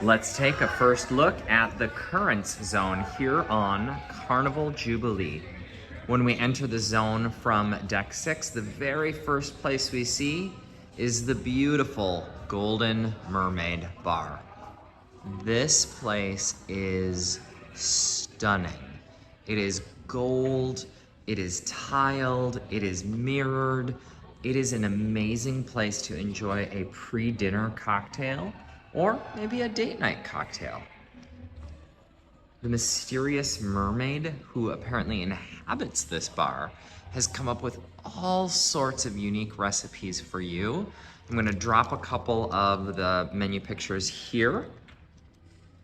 Let's take a first look at the currents zone here on Carnival Jubilee. When we enter the zone from deck 6, the very first place we see is the beautiful Golden Mermaid Bar. This place is stunning. It is gold, it is tiled, it is mirrored. It is an amazing place to enjoy a pre-dinner cocktail or maybe a date night cocktail. The mysterious mermaid who apparently inhabits this bar has come up with all sorts of unique recipes for you. I'm gonna drop a couple of the menu pictures here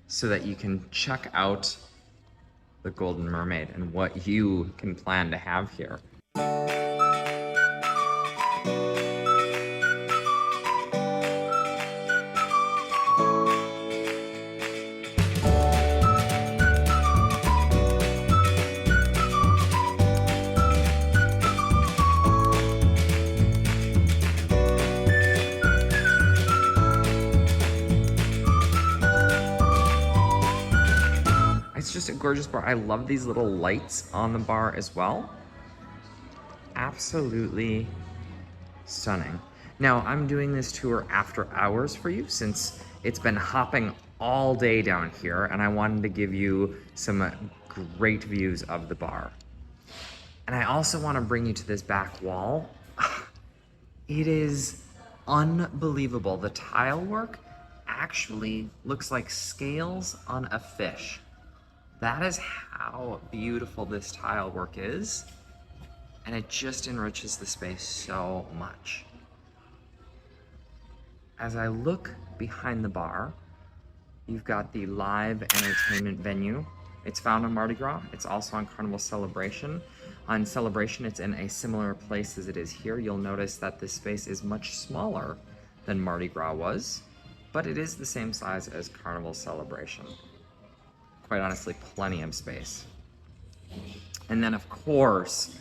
so that you can check out the Golden Mermaid and what you can plan to have here. It's just a gorgeous bar. I love these little lights on the bar as well. Absolutely stunning. Now, I'm doing this tour after hours for you since it's been hopping all day down here, and I wanted to give you some great views of the bar. And I also want to bring you to this back wall. It is unbelievable. The tile work actually looks like scales on a fish. That is how beautiful this tile work is, and it just enriches the space so much. As I look behind the bar, you've got the live entertainment venue. It's found on Mardi Gras. It's also on Carnival Celebration. On Celebration, it's in a similar place as it is here. You'll notice that this space is much smaller than Mardi Gras was, but it is the same size as Carnival Celebration. Quite honestly, plenty of space. And then of course,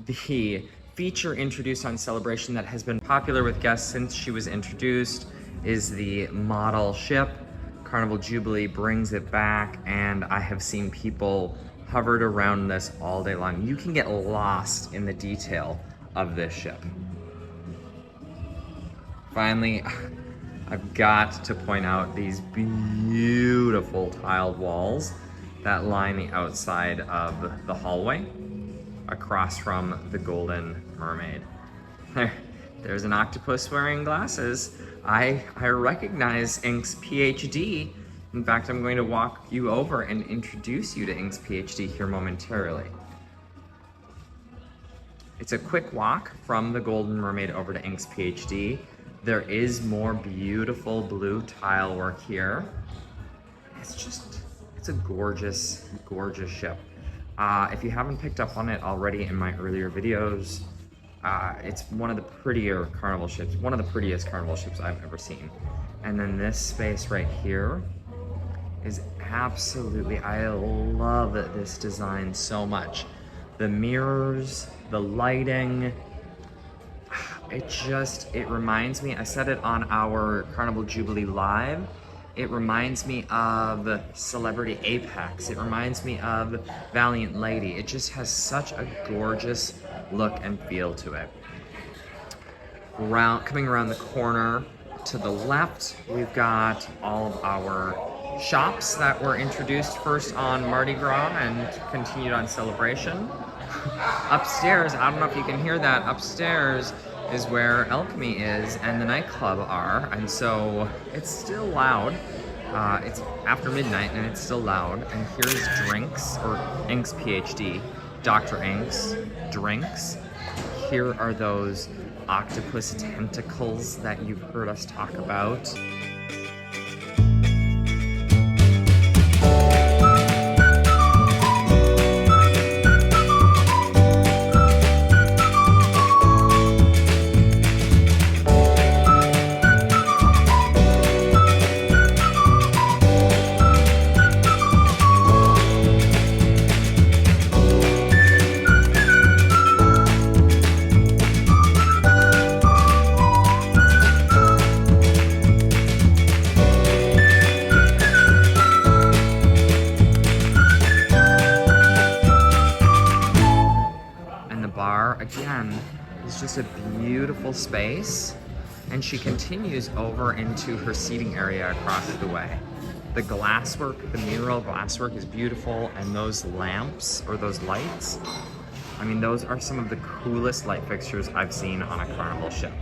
the feature introduced on Celebration that has been popular with guests since she was introduced is the model ship. Carnival Jubilee brings it back, and I have seen people hovered around this all day long. You can get lost in the detail of this ship. Finally, I've got to point out these beautiful tiled walls that line the outside of the hallway across from the Golden Mermaid. There's an octopus wearing glasses. I recognize Ink's PhD. In fact, I'm going to walk you over and introduce you to Ink's PhD here momentarily. It's a quick walk from the Golden Mermaid over to Ink's PhD. There is more beautiful blue tile work here. It's a gorgeous, gorgeous ship. If you haven't picked up on it already in my earlier videos, it's one of the prettier Carnival ships, one of the prettiest Carnival ships I've ever seen. And then this space right here is absolutely, I love this design so much. The mirrors, the lighting, it reminds me, I said it on our Carnival Jubilee Live, it reminds me of Celebrity Apex. It reminds me of Valiant Lady. It just has such a gorgeous look and feel to it. Coming around the corner to the left, we've got all of our shops that were introduced first on Mardi Gras and continued on Celebration. Upstairs, I don't know if you can hear that, upstairs is where Alchemy is and the nightclub are, and so it's still loud. It's after midnight and it's still loud. And here's drinks, or Ink's PhD, Dr. Ink's drinks. Here are those octopus tentacles that you've heard us talk about. just a beautiful space. And she continues over into her seating area across the way. The glasswork, the mural glasswork is beautiful, and those lamps, or those lights, I mean, those are some of the coolest light fixtures I've seen on a Carnival ship.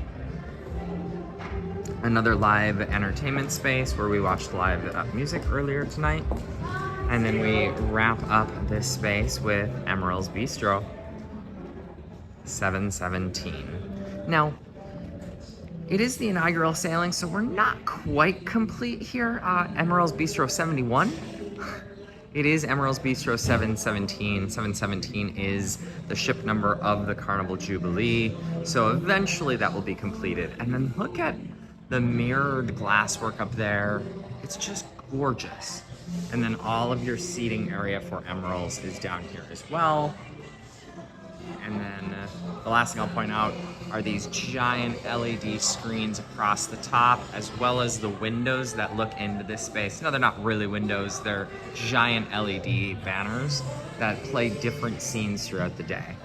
Another live entertainment space where we watched live music earlier tonight. And then we wrap up this space with Emeril's Bistro, 717. Now, it is the inaugural sailing, so we're not quite complete here. Emeril's Bistro 71. It is Emeril's Bistro 717. 717 is the ship number of the Carnival Jubilee. So eventually that will be completed. And then look at the mirrored glasswork up there. It's just gorgeous. And then all of your seating area for Emeril's is down here as well. And then the last thing I'll point out are these giant LED screens across the top, as well as the windows that look into this space. No, they're not really windows, they're giant LED banners that play different scenes throughout the day.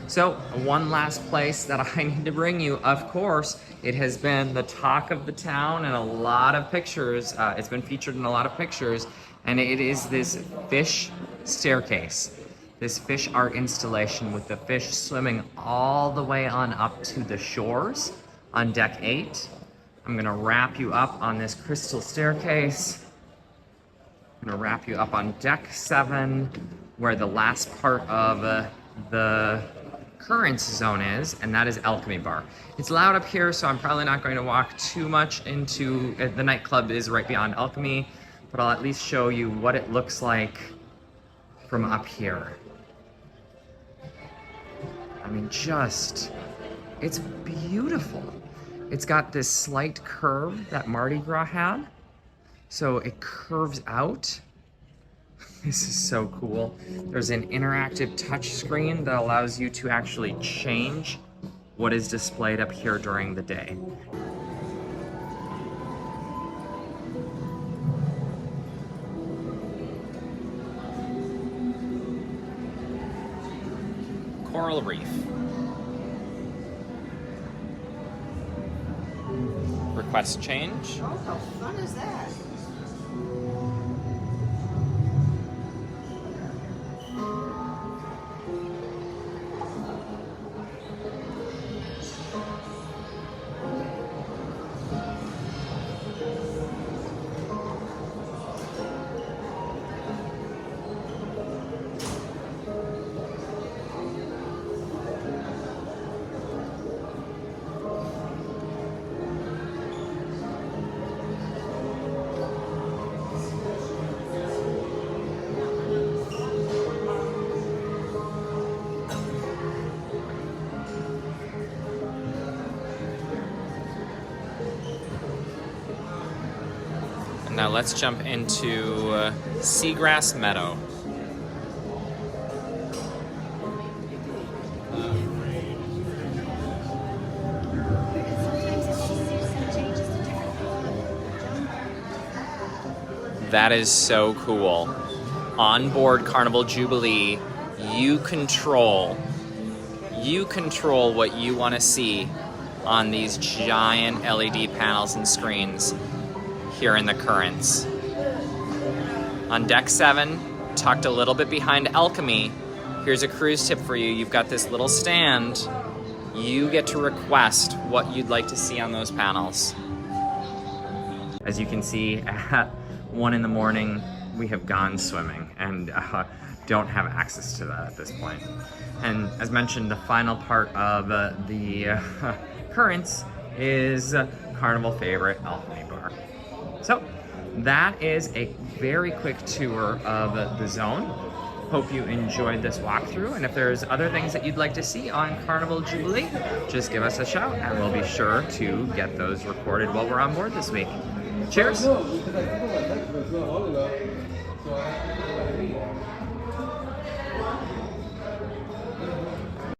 So, one last place that I need to bring you, of course, it has been the talk of the town and a lot of pictures. It's been featured in a lot of pictures, and it is this fish staircase. This fish art installation with the fish swimming all the way on up to the shores on deck 8. I'm gonna wrap you up on this crystal staircase. I'm gonna wrap you up on deck 7, where the last part of the currents zone is, and that is Alchemy Bar. It's loud up here, so I'm probably not going to walk too much into, the nightclub is right beyond Alchemy, but I'll at least show you what it looks like from up here. I mean, it's beautiful. It's got this slight curve that Mardi Gras had, so it curves out. This is so cool. There's an interactive touch screen that allows you to actually change what is displayed up here during the day. Coral reef. Request change. Oh, how fun is that? Now let's jump into Seagrass Meadow. That is so cool. On board Carnival Jubilee, you control what you want to see on these giant LED panels and screens here in the Currents. On deck 7, tucked a little bit behind Alchemy, here's a cruise tip for you. You've got this little stand. You get to request what you'd like to see on those panels. As you can see, at 1 in the morning, we have gone swimming and don't have access to that at this point. And as mentioned, the final part of the Currents is Carnival favorite Alchemy Bar. So that is a very quick tour of the zone. Hope you enjoyed this walkthrough, and if there's other things that you'd like to see on Carnival Jubilee, just give us a shout and we'll be sure to get those recorded while we're on board this week. Cheers!